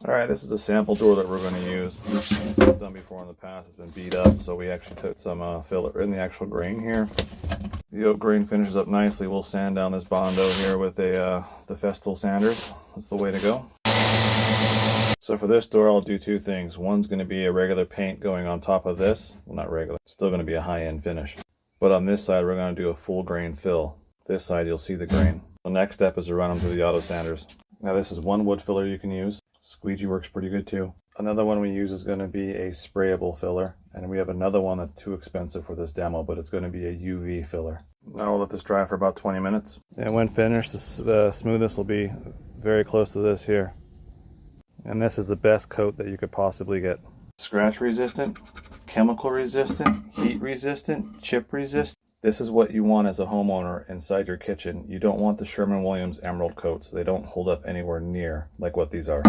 Alright, this is the sample door that we're going to use. This was done before in the past. It's been beat up, so we actually took some filler in the actual grain here. The oak grain finishes up nicely. We'll sand down this Bondo here with the Festool sanders. That's the way to go. So for this door, I'll do two things. One's going to be a regular paint going on top of this. Well, not regular. Still going to be a high-end finish. But on this side, we're going to do a full grain fill. This side, you'll see the grain. The next step is to run them through the auto sanders. Now this is one wood filler you can use. Squeegee works pretty good too. Another one we use is going to be a sprayable filler. And we have another one that's too expensive for this demo, but it's going to be a UV filler. Now we'll let this dry for about 20 minutes. And when finished, the smoothness will be very close to this here. And this is the best coat that you could possibly get. Scratch resistant, chemical resistant, heat resistant, chip resistant. This is what you want as a homeowner inside your kitchen. You don't want the Sherwin-Williams Emerald coats. They don't hold up anywhere near like what these are.